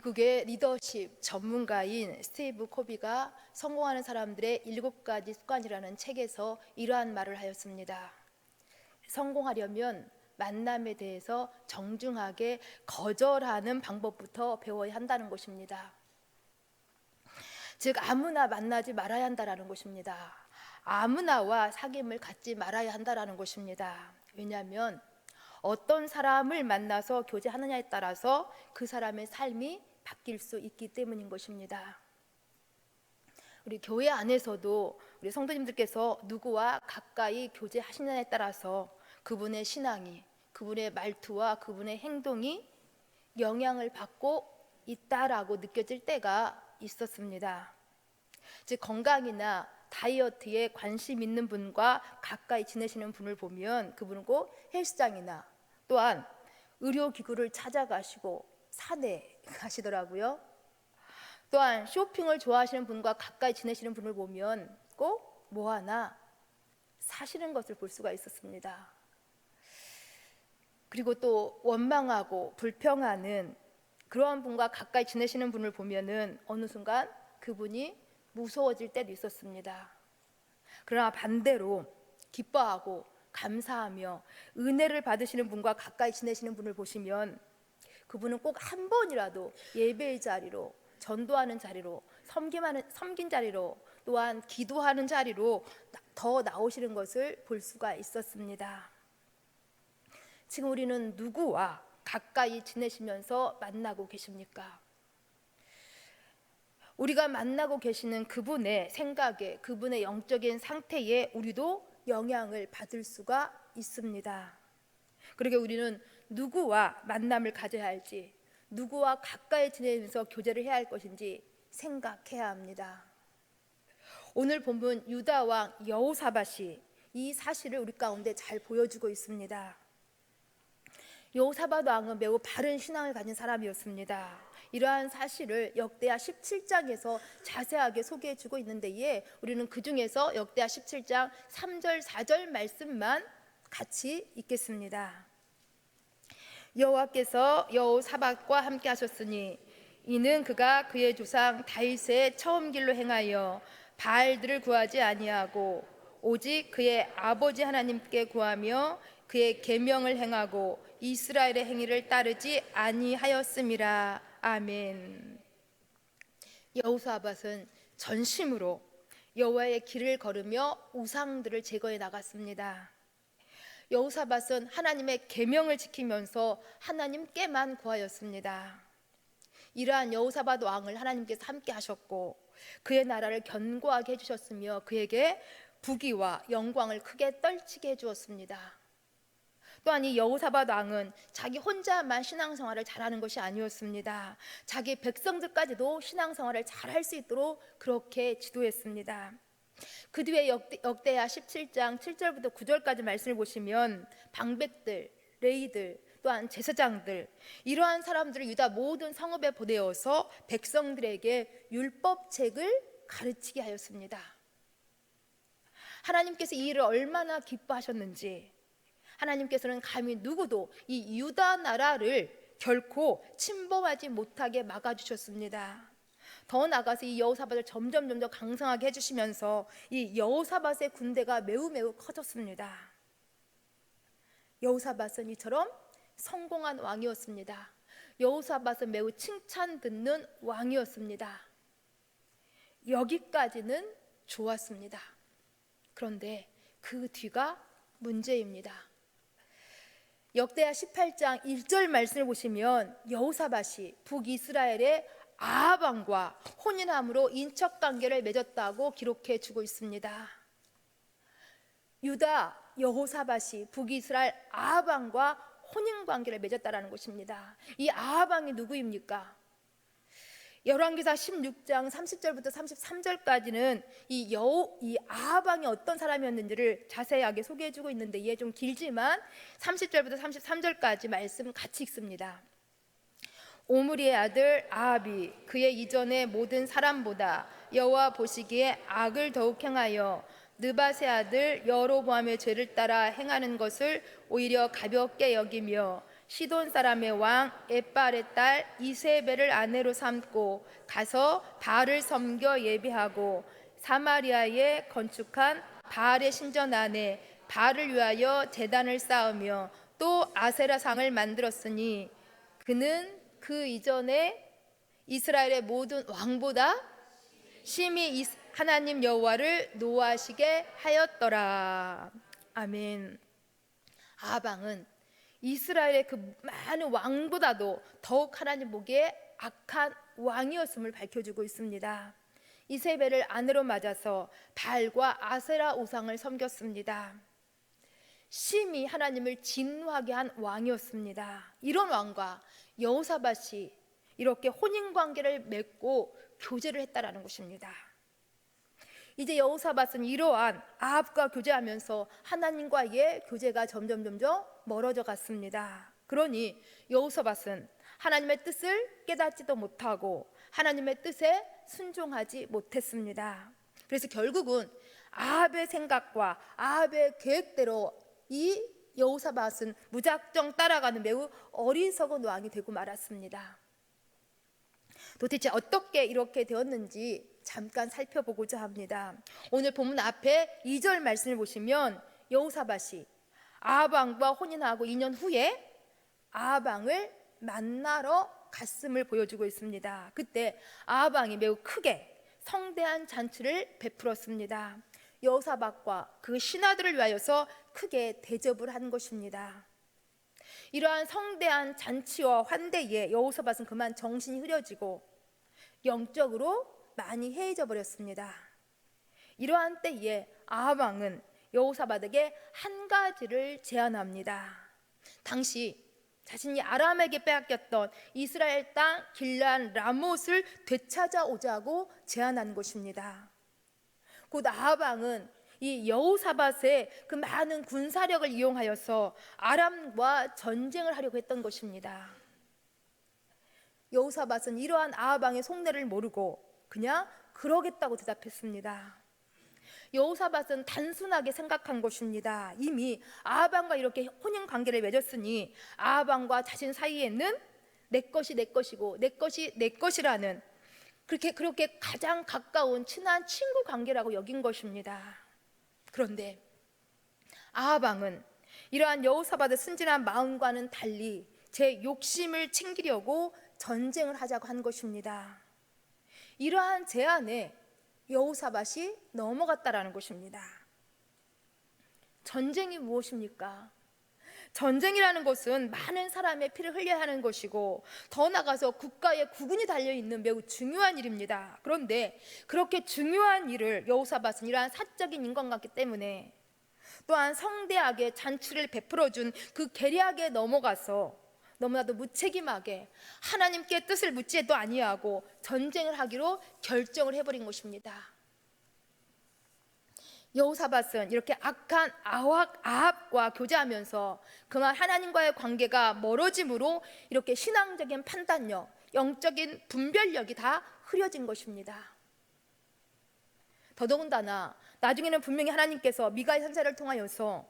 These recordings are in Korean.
미국의 리더십 전문가인 스티브 코비가 성공하는 사람들의 7가지 습관이라는 책에서 이러한 말을 하였습니다. 성공하려면 만남에 대해서 정중하게 거절하는 방법부터 배워야 한다는 것입니다. 즉 아무나 만나지 말아야 한다는 것입니다. 아무나와 사귐을 갖지 말아야 한다는 것입니다. 왜냐하면 어떤 사람을 만나서 교제하느냐에 따라서 그 사람의 삶이 바뀔 수 있기 때문인 것입니다. 우리 교회 안에서도 우리 성도님들께서 누구와 가까이 교제하시느냐에 따라서 그분의 신앙이, 그분의 말투와 그분의 행동이 영향을 받고 있다라고 느껴질 때가 있었습니다. 즉 건강이나 다이어트에 관심 있는 분과 가까이 지내시는 분을 보면 그분은 꼭 헬스장이나 또한 의료기구를 찾아가시고 산에 가시더라고요. 또한 쇼핑을 좋아하시는 분과 가까이 지내시는 분을 보면 꼭 뭐 하나 사시는 것을 볼 수가 있었습니다. 그리고 또 원망하고 불평하는 그러한 분과 가까이 지내시는 분을 보면은 어느 순간 그분이 무서워질 때도 있었습니다. 그러나 반대로 기뻐하고 감사하며 은혜를 받으시는 분과 가까이 지내시는 분을 보시면 그분은 꼭 한 번이라도 예배의 자리로, 전도하는 자리로, 섬긴 자리로, 또한 기도하는 자리로 더 나오시는 것을 볼 수가 있었습니다. 지금 우리는 누구와 가까이 지내시면서 만나고 계십니까? 우리가 만나고 계시는 그분의 생각에, 그분의 영적인 상태에 우리도 영향을 받을 수가 있습니다. 그러게 우리는 누구와 만남을 가져야 할지, 누구와 가까이 지내면서 교제를 해야 할 것인지 생각해야 합니다. 오늘 본문 유다 왕 여호사밧이 이 사실을 우리 가운데 잘 보여주고 있습니다. 여호사밧 왕은 매우 바른 신앙을 가진 사람이었습니다. 이러한 사실을 역대하 17장에서 자세하게 소개해주고 있는데 우리는 그 중에서 역대하 17장 3절 4절 말씀만 같이 읽겠습니다. 여호와께서 여호사밧과 함께 하셨으니 이는 그가 그의 조상 다윗의 처음 길로 행하여 바알들을 구하지 아니하고 오직 그의 아버지 하나님께 구하며 그의 계명을 행하고 이스라엘의 행위를 따르지 아니하였음이라. 아멘. 여호사밧은 전심으로 여호와의 길을 걸으며 우상들을 제거해 나갔습니다. 여호사밧은 하나님의 계명을 지키면서 하나님께만 구하였습니다. 이러한 여호사밧 왕을 하나님께서 함께 하셨고 그의 나라를 견고하게 해주셨으며 그에게 부귀와 영광을 크게 떨치게 해주었습니다. 또한 이 여호사밧 왕은 자기 혼자만 신앙생활을 잘하는 것이 아니었습니다. 자기 백성들까지도 신앙생활을 잘할 수 있도록 그렇게 지도했습니다. 그 뒤에 역대하 17장 7절부터 9절까지 말씀을 보시면 방백들, 레위들, 또한 제사장들 이러한 사람들을 유다 모든 성읍에 보내어서 백성들에게 율법책을 가르치게 하였습니다. 하나님께서 이 일을 얼마나 기뻐하셨는지 하나님께서는 감히 누구도 이 유다 나라를 결코 침범하지 못하게 막아주셨습니다. 더 나아가서 이 여호사밧을 점점 강성하게 해주시면서 이 여호사밧의 군대가 매우 커졌습니다. 여호사밧은 이처럼 성공한 왕이었습니다. 여호사밧은 매우 칭찬 듣는 왕이었습니다. 여기까지는 좋았습니다. 그런데 그 뒤가 문제입니다. 역대하 18장 1절 말씀을 보시면 여호사밧이 북이스라엘의 아합 왕과 혼인함으로 인척관계를 맺었다고 기록해 주고 있습니다. 유다 여호사밧이 북이스라엘 아합 왕과 혼인관계를 맺었다라는 것입니다. 이 아합 왕이 누구입니까? 열왕기사 16장 30절부터 33절까지는 이 아합 왕이 어떤 사람이었는지를 자세하게 소개해주고 있는데 이게 좀 길지만 30절부터 33절까지 말씀 같이 읽습니다. 오므리의 아들 아합이 그의 이전의 모든 사람보다 여호와 보시기에 악을 더욱 행하여 느밧의 아들 여로보암의 죄를 따라 행하는 것을 오히려 가볍게 여기며 시돈 사람의 왕 엣발의 딸 이세벨을 아내로 삼고 가서 바알을 섬겨 예배하고 사마리아에 건축한 바알의 신전 안에 바알을 위하여 제단을 쌓으며 또 아세라상을 만들었으니 그는 그 이전에 이스라엘의 모든 왕보다 심히 하나님 여호와를 노하시게 하였더라. 아멘. 아방은 이스라엘의 그 많은 왕보다도 더욱 하나님 보기에 악한 왕이었음을 밝혀주고 있습니다. 이세벨을 아내로 맞아서 바알과 아세라 우상을 섬겼습니다. 심히 하나님을 진노하게 한 왕이었습니다. 이런 왕과 여호사밧이 이렇게 혼인관계를 맺고 교제를 했다라는 것입니다. 이제 여호사밧은 이러한 아합과 교제하면서 하나님과의 교제가 점점 멀어져 갔습니다. 그러니 여호사밧은 하나님의 뜻을 깨닫지도 못하고 하나님의 뜻에 순종하지 못했습니다. 그래서 결국은 아합의 생각과 아합의 계획대로 이 여호사밧은 무작정 따라가는 매우 어리석은 왕이 되고 말았습니다. 도대체 어떻게 이렇게 되었는지 잠깐 살펴보고자 합니다. 오늘 본문 앞에 2절 말씀을 보시면 여호사밧이 아합 왕과 혼인하고 2년 후에 아합 왕을 만나러 갔음을 보여주고 있습니다. 그때 아합 왕이 매우 크게 성대한 잔치를 베풀었습니다. 여호사밧과 그 신하들을 위하여서 크게 대접을 한 것입니다. 이러한 성대한 잔치와 환대에 여호사밧은 그만 정신이 흐려지고 영적으로 많이 해이져 버렸습니다. 이러한 때에 아합 왕은 여호사밧에게 한 가지를 제안합니다. 당시 자신이 아람에게 빼앗겼던 이스라엘 땅 길르앗 라못을 되찾아오자고 제안한 것입니다. 곧 아합 왕은 이 여호사밧의 그 많은 군사력을 이용하여서 아람과 전쟁을 하려고 했던 것입니다. 여호사밧은 이러한 아합 왕의 속내를 모르고 그냥 그러겠다고 대답했습니다. 여호사밧은 단순하게 생각한 것입니다. 이미 아합 왕과 이렇게 혼인 관계를 맺었으니 아합 왕과 자신 사이에는 내 것이 내 것이고 내 것이 내 것이라는 그렇게 가장 가까운 친한 친구 관계라고 여긴 것입니다. 그런데 아합 왕은 이러한 여호사밧의 순진한 마음과는 달리 제 욕심을 챙기려고 전쟁을 하자고 한 것입니다. 이러한 제안에 여호사밧이 넘어갔다라는 것입니다. 전쟁이 무엇입니까? 전쟁이라는 것은 많은 사람의 피를 흘려야 하는 것이고 더 나아가서 국가의 국운이 달려있는 매우 중요한 일입니다. 그런데 그렇게 중요한 일을 여호사밧은 이러한 사적인 인간관계 때문에 또한 성대하게 잔치를 베풀어준 그 계략에 넘어가서 너무나도 무책임하게 하나님께 뜻을 묻지도 아니하고 전쟁을 하기로 결정을 해버린 것입니다. 여호사밧은 이렇게 악한 아합과 교제하면서 그만 하나님과의 관계가 멀어짐으로 이렇게 신앙적인 판단력, 영적인 분별력이 다 흐려진 것입니다. 더더군다나 나중에는 분명히 하나님께서 미가의 선지자를 통하여서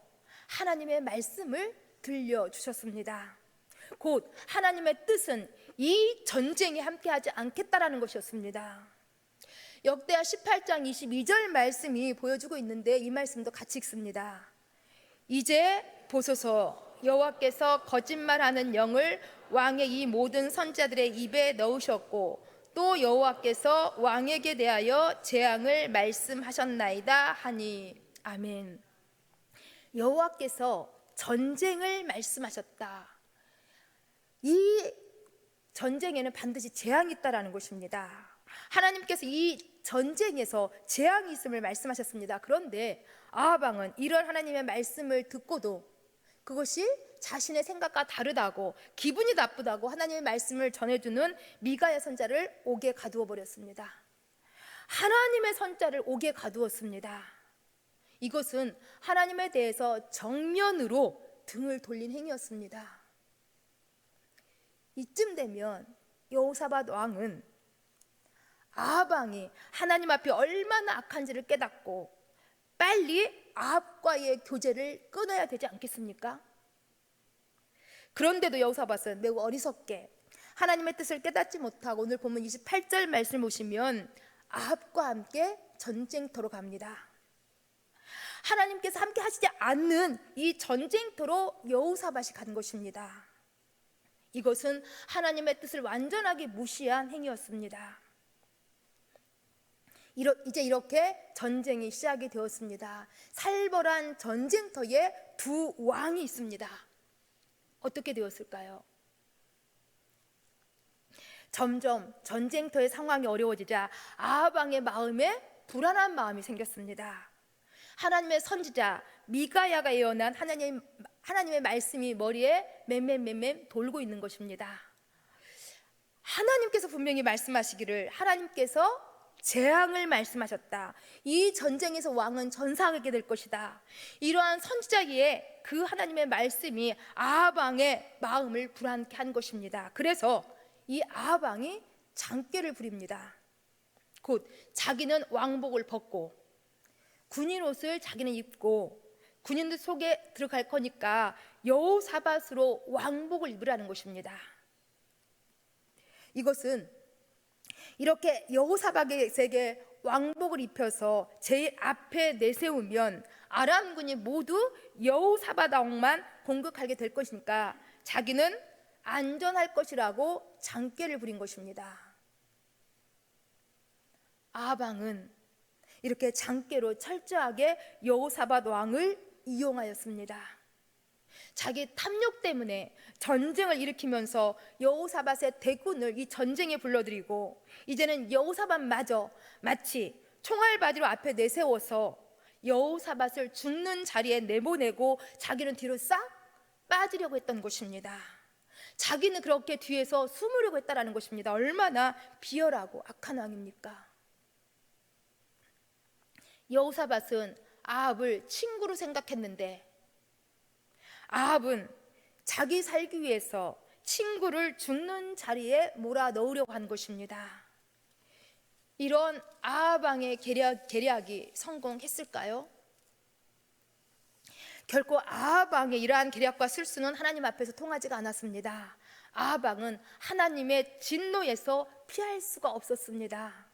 하나님의 말씀을 들려주셨습니다. 곧 하나님의 뜻은 이 전쟁에 함께하지 않겠다라는 것이었습니다. 역대하 18장 22절 말씀이 보여주고 있는데 이 말씀도 같이 읽습니다. 이제 보소서 여호와께서 거짓말하는 영을 왕의 이 모든 선지자들의 입에 넣으셨고 또 여호와께서 왕에게 대하여 재앙을 말씀하셨나이다 하니. 아멘. 여호와께서 전쟁을 말씀하셨다. 이 전쟁에는 반드시 재앙이 있다라는 것입니다. 하나님께서 이 전쟁에서 재앙이 있음을 말씀하셨습니다. 그런데 아합 왕은 이런 하나님의 말씀을 듣고도 그것이 자신의 생각과 다르다고 기분이 나쁘다고 하나님의 말씀을 전해주는 미가의 선자를 옥에 가두어 버렸습니다. 하나님의 선자를 옥에 가두었습니다. 이것은 하나님에 대해서 정면으로 등을 돌린 행위였습니다. 이쯤 되면 여호사밧 왕은 아합 왕이 하나님 앞에 얼마나 악한지를 깨닫고 빨리 아합과의 교제를 끊어야 되지 않겠습니까? 그런데도 여호사밧은 매우 어리석게 하나님의 뜻을 깨닫지 못하고 오늘 보면 28절 말씀 보시면 아합과 함께 전쟁터로 갑니다. 하나님께서 함께 하시지 않는 이 전쟁터로 여호사밧이 간 것입니다. 이것은 하나님의 뜻을 완전하게 무시한 행위였습니다. 이제 이렇게 전쟁이 시작이 되었습니다. 살벌한 전쟁터에 두 왕이 있습니다. 어떻게 되었을까요? 점점 전쟁터의 상황이 어려워지자 아합 왕의 마음에 불안한 마음이 생겼습니다. 하나님의 선지자 미가야가 예언한 하나님의 말씀이 머리에 맴맴 돌고 있는 것입니다. 하나님께서 분명히 말씀하시기를 하나님께서 재앙을 말씀하셨다. 이 전쟁에서 왕은 전사하게 될 것이다. 이러한 선지자기에 그 하나님의 말씀이 아합 왕의 마음을 불안케 한 것입니다. 그래서 이 아합 왕이 장꾀를 부립니다. 곧 자기는 왕복을 벗고 군인 옷을 자기는 입고 군인들 속에 들어갈 거니까 여호사밧으로 왕복을 입으라는 것입니다. 이것은 이렇게 여호사밧에게 왕복을 입혀서 제일 앞에 내세우면 아람군이 모두 여호사밧 왕만 공격하게 될 것이니까 자기는 안전할 것이라고 장꾀를 부린 것입니다. 아합 왕은 이렇게 장꾀로 철저하게 여호사밧 왕을 이용하였습니다. 자기 탐욕 때문에 전쟁을 일으키면서 여호사밧의 대군을 이 전쟁에 불러들이고 이제는 여호사밧마저 마치 총알바지로 앞에 내세워서 여호사밧을 죽는 자리에 내보내고 자기는 뒤로 싹 빠지려고 했던 것입니다. 자기는 그렇게 뒤에서 숨으려고 했다는 것입니다. 얼마나 비열하고 악한 왕입니까? 여호사밧은 아합을 친구로 생각했는데 아합은 자기 살기 위해서 친구를 죽는 자리에 몰아넣으려고 한 것입니다. 이런 아합 왕의 계략이 성공했을까요? 결코 아합 왕의 이러한 계략과 실수는 하나님 앞에서 통하지가 않았습니다. 아합 왕은 하나님의 진노에서 피할 수가 없었습니다.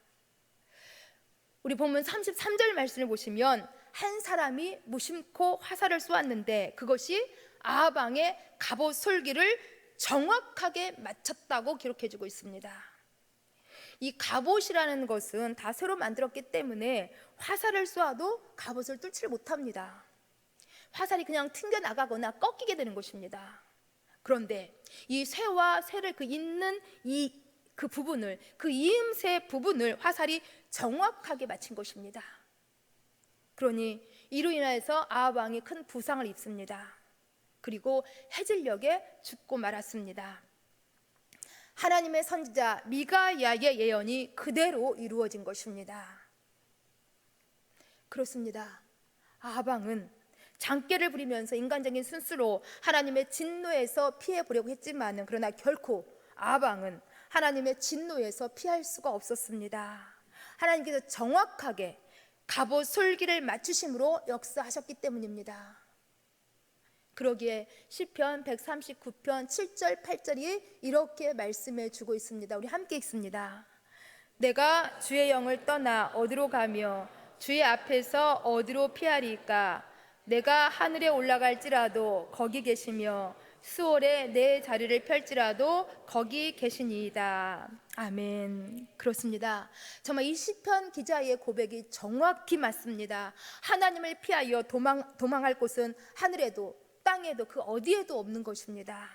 우리 본문 33절 말씀을 보시면 한 사람이 무심코 화살을 쏘았는데 그것이 아합 왕의 갑옷 솔기를 정확하게 맞췄다고 기록해주고 있습니다. 이 갑옷이라는 것은 다 새로 만들었기 때문에 화살을 쏘아도 갑옷을 뚫지를 못합니다. 화살이 그냥 튕겨나가거나 꺾이게 되는 것입니다. 그런데 이 쇠와 쇠를 잇는 그 부분을, 그 이음새 부분을 화살이 정확하게 맞힌 것입니다. 그러니 이로 인해서 아합 왕이 큰 부상을 입습니다. 그리고 해질녘에 죽고 말았습니다. 하나님의 선지자 미가야의 예언이 그대로 이루어진 것입니다. 그렇습니다. 아합 왕은 장꾀를 부리면서 인간적인 순수로 하나님의 진노에서 피해 보려고 했지만은 그러나 결코 아합 왕은 하나님의 진노에서 피할 수가 없었습니다. 하나님께서 정확하게 갑옷 솔기를 맞추심으로 역사하셨기 때문입니다. 그러기에 시편 139편 7절 8절이 이렇게 말씀해 주고 있습니다. 우리 함께 읽습니다. 내가 주의 영을 떠나 어디로 가며 주의 앞에서 어디로 피하리까? 내가 하늘에 올라갈지라도 거기 계시며 수월에 내 자리를 펼지라도 거기 계시니이다. 아멘. 그렇습니다. 정말 이 시편 기자의 고백이 정확히 맞습니다. 하나님을 피하여 도망할 곳은 하늘에도 땅에도 그 어디에도 없는 것입니다.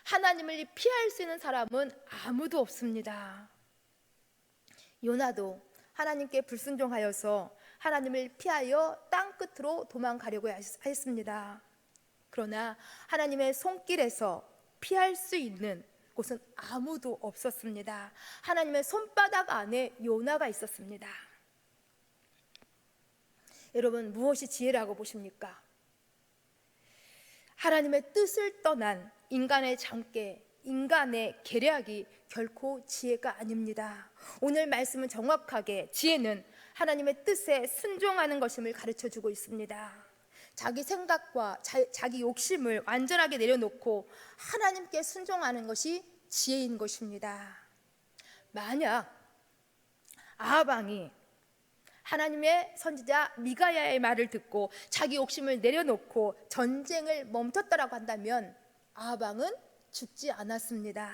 하나님을 피할 수 있는 사람은 아무도 없습니다. 요나도 하나님께 불순종하여서 하나님을 피하여 땅 끝으로 도망가려고 했습니다. 그러나 하나님의 손길에서 피할 수 있는 곳은 아무도 없었습니다. 하나님의 손바닥 안에 요나가 있었습니다. 여러분, 무엇이 지혜라고 보십니까? 하나님의 뜻을 떠난 인간의 장깨, 인간의 계략이 결코 지혜가 아닙니다. 오늘 말씀은 정확하게 지혜는 하나님의 뜻에 순종하는 것임을 가르쳐주고 있습니다. 자기 생각과 자기 욕심을 완전하게 내려놓고 하나님께 순종하는 것이 지혜인 것입니다. 만약 아합 왕이 하나님의 선지자 미가야의 말을 듣고 자기 욕심을 내려놓고 전쟁을 멈췄다라고 한다면 아합 왕은 죽지 않았습니다.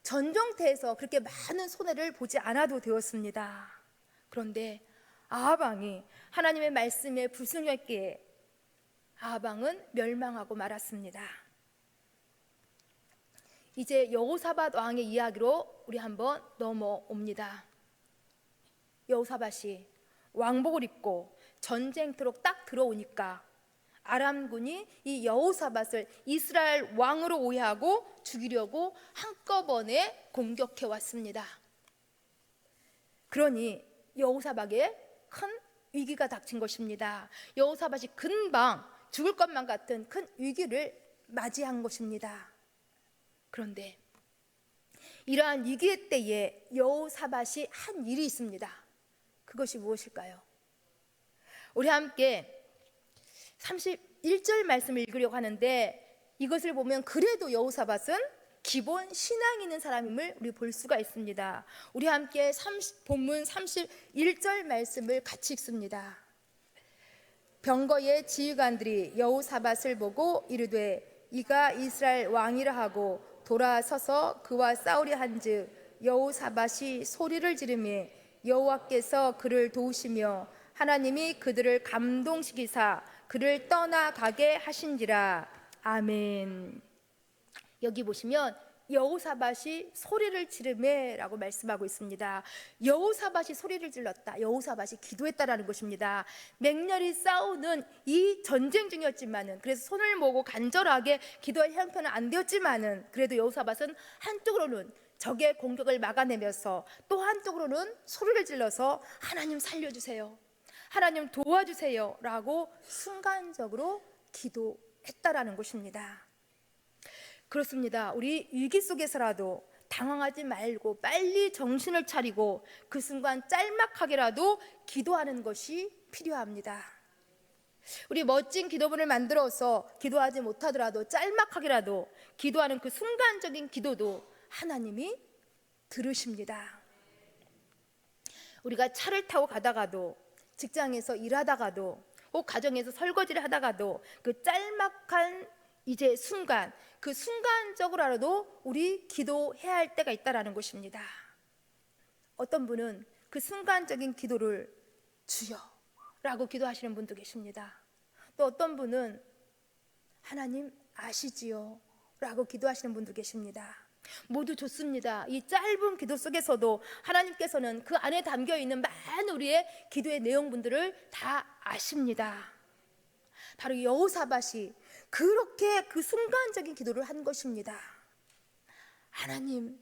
전쟁터에서 그렇게 많은 손해를 보지 않아도 되었습니다. 그런데 아합 왕이 하나님의 말씀에 불순종했기에 아합 왕은 멸망하고 말았습니다. 이제 여호사밧 왕의 이야기로 우리 한번 넘어옵니다. 여호사밧이 왕복을 입고 전쟁터로 딱 들어오니까 아람군이 이 여호사밧을 이스라엘 왕으로 오해하고 죽이려고 한꺼번에 공격해 왔습니다. 그러니 여호사밧에 큰 위기가 닥친 것입니다. 여호사밧이 금방 죽을 것만 같은 큰 위기를 맞이한 것입니다. 그런데 이러한 위기의 때에 여호사밧이 한 일이 있습니다. 그것이 무엇일까요? 우리 함께 31절 말씀을 읽으려고 하는데, 이것을 보면 그래도 여호사밧은 기본 신앙이 있는 사람임을 우리 볼 수가 있습니다. 우리 함께 본문 31절 말씀을 같이 읽습니다. 병거의 지휘관들이 여호사밧을 보고 이르되 이가 이스라엘 왕이라 하고 돌아서서 그와 싸우려 한즉 여호사밧이 소리를 지르며 여호와께서 그를 도우시며 하나님이 그들을 감동시키사 그를 떠나가게 하신지라. 아멘. 여기 보시면 여호사밧이 소리를 지르매라고 말씀하고 있습니다. 여호사밧이 소리를 질렀다, 여호사밧이 기도했다라는 것입니다. 맹렬히 싸우는 이 전쟁 중이었지만은, 그래서 손을 모으고 간절하게 기도할 형편은 안 되었지만은, 그래도 여호사밧은 한쪽으로는 적의 공격을 막아내면서 또 한쪽으로는 소리를 질러서 하나님 살려주세요, 하나님 도와주세요 라고 순간적으로 기도했다라는 것입니다. 그렇습니다. 우리 위기 속에서라도 당황하지 말고 빨리 정신을 차리고 그 순간 짤막하게라도 기도하는 것이 필요합니다. 우리 멋진 기도문을 만들어서 기도하지 못하더라도 짤막하게라도 기도하는 그 순간적인 기도도 하나님이 들으십니다. 우리가 차를 타고 가다가도, 직장에서 일하다가도, 혹 가정에서 설거지를 하다가도 그 짤막한 이제 순간, 그 순간적으로라도 우리 기도해야 할 때가 있다라는 것입니다. 어떤 분은 그 순간적인 기도를 주여 라고 기도하시는 분도 계십니다. 또 어떤 분은 하나님 아시지요 라고 기도하시는 분도 계십니다. 모두 좋습니다. 이 짧은 기도 속에서도 하나님께서는 그 안에 담겨있는 많은 우리의 기도의 내용분들을 다 아십니다. 바로 여호사밧이 그렇게 그 순간적인 기도를 한 것입니다. 하나님,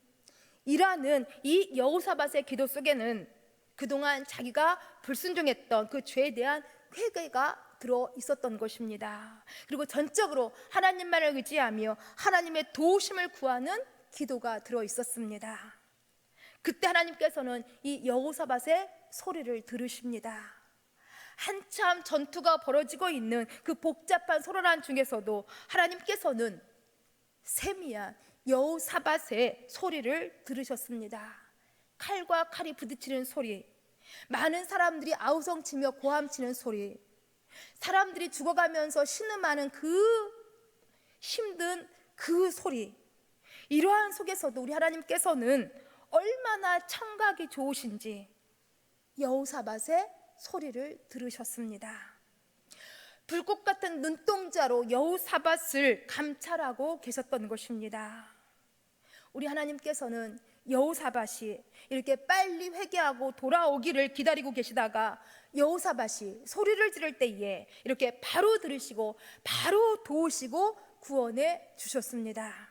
이라는 이 여호사밧의 기도 속에는 그동안 자기가 불순종했던 그 죄에 대한 회개가 들어 있었던 것입니다. 그리고 전적으로 하나님만을 의지하며 하나님의 도우심을 구하는 기도가 들어 있었습니다. 그때 하나님께서는 이 여호사밧의 소리를 들으십니다. 한참 전투가 벌어지고 있는 그 복잡한 소란한 중에서도 하나님께서는 세미한 여호사밧의 소리를 들으셨습니다. 칼과 칼이 부딪히는 소리, 많은 사람들이 아우성치며 고함치는 소리, 사람들이 죽어가면서 신음하는 그 힘든 그 소리, 이러한 속에서도 우리 하나님께서는 얼마나 청각이 좋으신지 여호사밧의 소리를 들으셨습니다. 불꽃 같은 눈동자로 여호사밧을 감찰하고 계셨던 것입니다. 우리 하나님께서는 여호사밧이 이렇게 빨리 회개하고 돌아오기를 기다리고 계시다가 여호사밧이 소리를 지를 때에 이렇게 바로 들으시고 바로 도우시고 구원해 주셨습니다.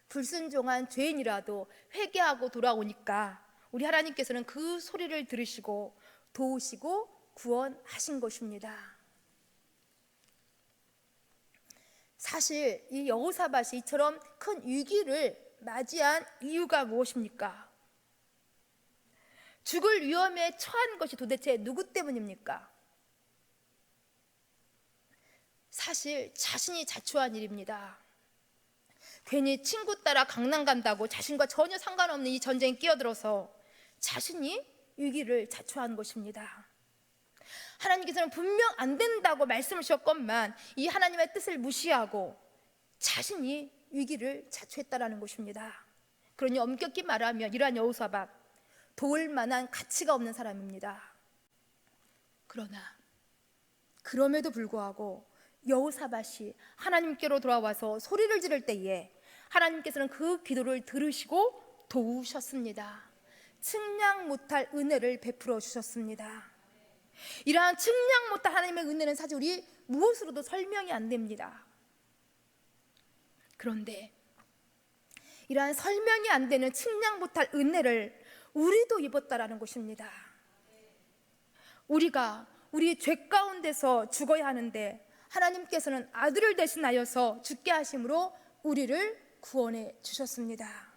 불순종한 죄인이라도 회개하고 돌아오니까 우리 하나님께서는 그 소리를 들으시고 도우시고 구원하신 것입니다. 사실 이 여호사밧이 이처럼 큰 위기를 맞이한 이유가 무엇입니까? 죽을 위험에 처한 것이 도대체 누구 때문입니까? 사실 자신이 자초한 일입니다. 괜히 친구 따라 강남 간다고 자신과 전혀 상관없는 이 전쟁에 끼어들어서 자신이 위기를 자초한 것입니다. 하나님께서는 분명 안 된다고 말씀을 주셨건만 이 하나님의 뜻을 무시하고 자신이 위기를 자초했다라는 것입니다. 그러니 엄격히 말하면 이러한 여호사밧, 도울 만한 가치가 없는 사람입니다. 그러나 그럼에도 불구하고 여호사밧이 하나님께로 돌아와서 소리를 지를 때에 하나님께서는 그 기도를 들으시고 도우셨습니다. 측량 못할 은혜를 베풀어 주셨습니다. 이러한 측량 못할 하나님의 은혜는 사실 우리 무엇으로도 설명이 안 됩니다. 그런데 이러한 설명이 안 되는 측량 못할 은혜를 우리도 입었다라는 것입니다. 우리가 우리 죄 가운데서 죽어야 하는데 하나님께서는 아들을 대신하여서 죽게 하심으로 우리를 구원해 주셨습니다.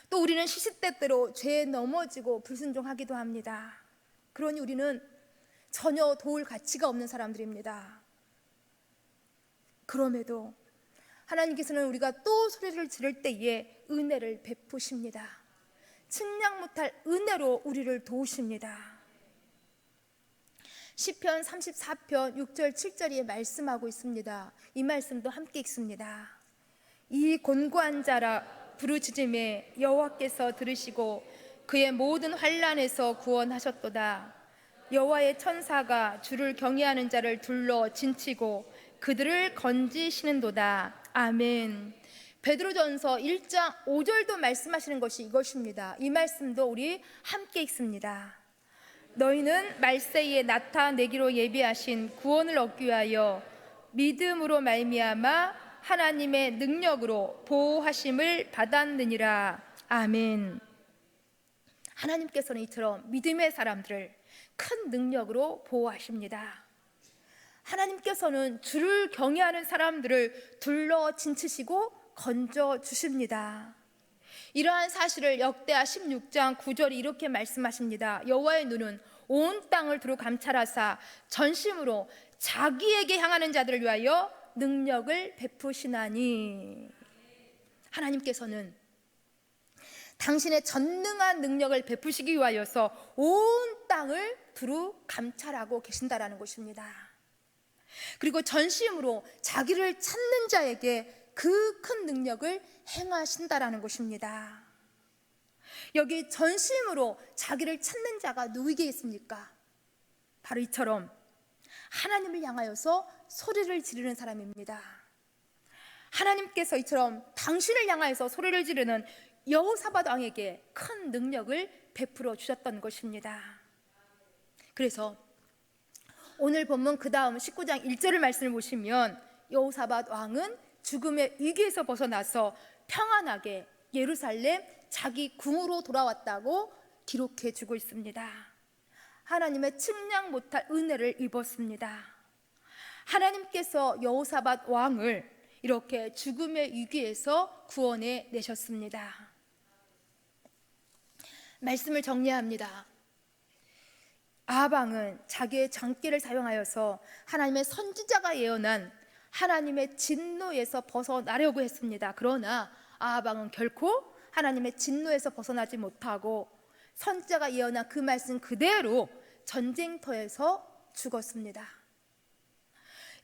또 우리는 시시때때로 죄에 넘어지고 불순종하기도 합니다. 그러니 우리는 전혀 도울 가치가 없는 사람들입니다. 그럼에도 하나님께서는 우리가 또 소리를 지를 때에 은혜를 베푸십니다. 측량 못할 은혜로 우리를 도우십니다. 시편 34편 6절 7절에 말씀하고 있습니다. 이 말씀도 함께 읽습니다. 이 곤고한 자라 부르짖음에 여호와께서 들으시고 그의 모든 환난에서 구원하셨도다. 여호와의 천사가 주를 경외하는 자를 둘러 진치고 그들을 건지시는도다. 아멘. 베드로전서 1장 5절도 말씀하시는 것이 이것입니다. 이 말씀도 우리 함께 읽습니다. 너희는 말세에 나타내기로 예비하신 구원을 얻기 위하여 믿음으로 말미암아 하나님의 능력으로 보호하심을 받았느니라. 아멘. 하나님께서는 이처럼 믿음의 사람들을 큰 능력으로 보호하십니다. 하나님께서는 주를 경외하는 사람들을 둘러 진치시고 건져 주십니다. 이러한 사실을 역대하 16장 9절이 이렇게 말씀하십니다. 여호와의 눈은 온 땅을 두루 감찰하사 전심으로 자기에게 향하는 자들을 위하여 능력을 베푸시나니. 하나님께서는 당신의 전능한 능력을 베푸시기 위하여서 온 땅을 두루 감찰하고 계신다라는 것입니다. 그리고 전심으로 자기를 찾는 자에게 그 큰 능력을 행하신다라는 것입니다. 여기 전심으로 자기를 찾는 자가 누구에게 있습니까? 바로 이처럼 하나님을 향하여서 소리를 지르는 사람입니다. 하나님께서 이처럼 당신을 향하여서 소리를 지르는 여호사밧 왕에게 큰 능력을 베풀어 주셨던 것입니다. 그래서 오늘 본문 그 다음 19장 1절을 말씀을 보시면 여호사밧 왕은 죽음의 위기에서 벗어나서 평안하게 예루살렘 자기 궁으로 돌아왔다고 기록해 주고 있습니다. 하나님의 측량 못할 은혜를 입었습니다. 하나님께서 여호사밧 왕을 이렇게 죽음의 위기에서 구원해 내셨습니다. 말씀을 정리합니다. 아합 왕은 자기의 장기를 사용하여서 하나님의 선지자가 예언한 하나님의 진노에서 벗어나려고 했습니다. 그러나 아합 왕은 결코 하나님의 진노에서 벗어나지 못하고 선지자가 예언한 그 말씀 그대로 전쟁터에서 죽었습니다.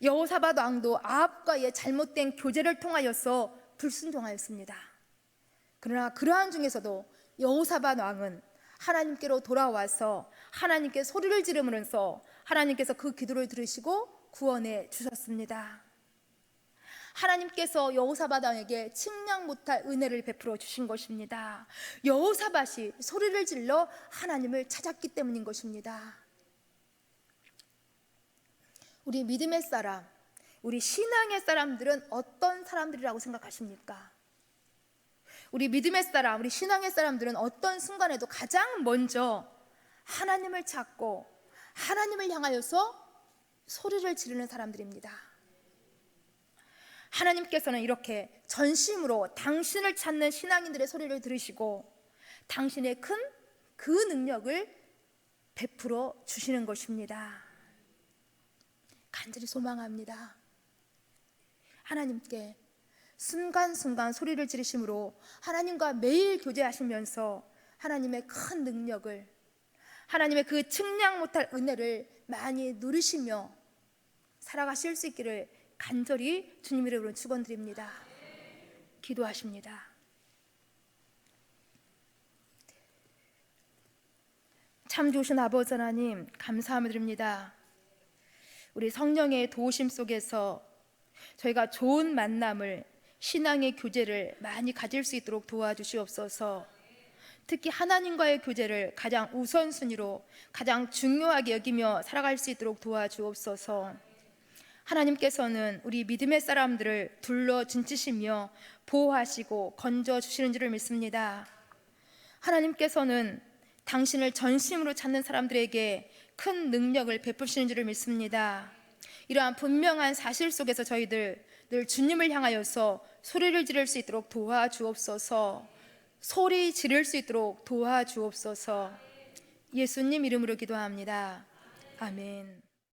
여호사밧 왕도 아합과의 잘못된 교제를 통하여서 불순종하였습니다. 그러나 그러한 중에서도 여호사밧 왕은 하나님께로 돌아와서 하나님께 소리를 지르면서 하나님께서 그 기도를 들으시고 구원해 주셨습니다. 하나님께서 여호사밧 왕에게 측량 못할 은혜를 베풀어 주신 것입니다. 여호사밧이 소리를 질러 하나님을 찾았기 때문인 것입니다. 우리 믿음의 사람, 우리 신앙의 사람들은 어떤 사람들이라고 생각하십니까? 우리 믿음의 사람, 우리 신앙의 사람들은 어떤 순간에도 가장 먼저 하나님을 찾고 하나님을 향하여서 소리를 지르는 사람들입니다. 하나님께서는 이렇게 전심으로 당신을 찾는 신앙인들의 소리를 들으시고 당신의 큰 그 능력을 베풀어 주시는 것입니다. 간절히 소망합니다. 하나님께 순간순간 소리를 지르심으로 하나님과 매일 교제하시면서 하나님의 큰 능력을, 하나님의 그 측량 못할 은혜를 많이 누리시며 살아가실 수 있기를 간절히 주님 이름으로 축원드립니다. 기도하십니다. 참 좋으신 아버지 하나님, 감사함을 드립니다. 우리 성령의 도우심 속에서 저희가 좋은 만남을, 신앙의 교제를 많이 가질 수 있도록 도와주시옵소서. 특히 하나님과의 교제를 가장 우선순위로 가장 중요하게 여기며 살아갈 수 있도록 도와주옵소서. 하나님께서는 우리 믿음의 사람들을 둘러 진치시며 보호하시고 건져주시는 줄을 믿습니다. 하나님께서는 당신을 전심으로 찾는 사람들에게 큰 능력을 베푸시는 줄을 믿습니다. 이러한 분명한 사실 속에서 저희들 늘 주님을 향하여서 소리를 지를 수 있도록 도와주옵소서. 소리 지를 수 있도록 도와주옵소서. 예수님 이름으로 기도합니다. 아멘.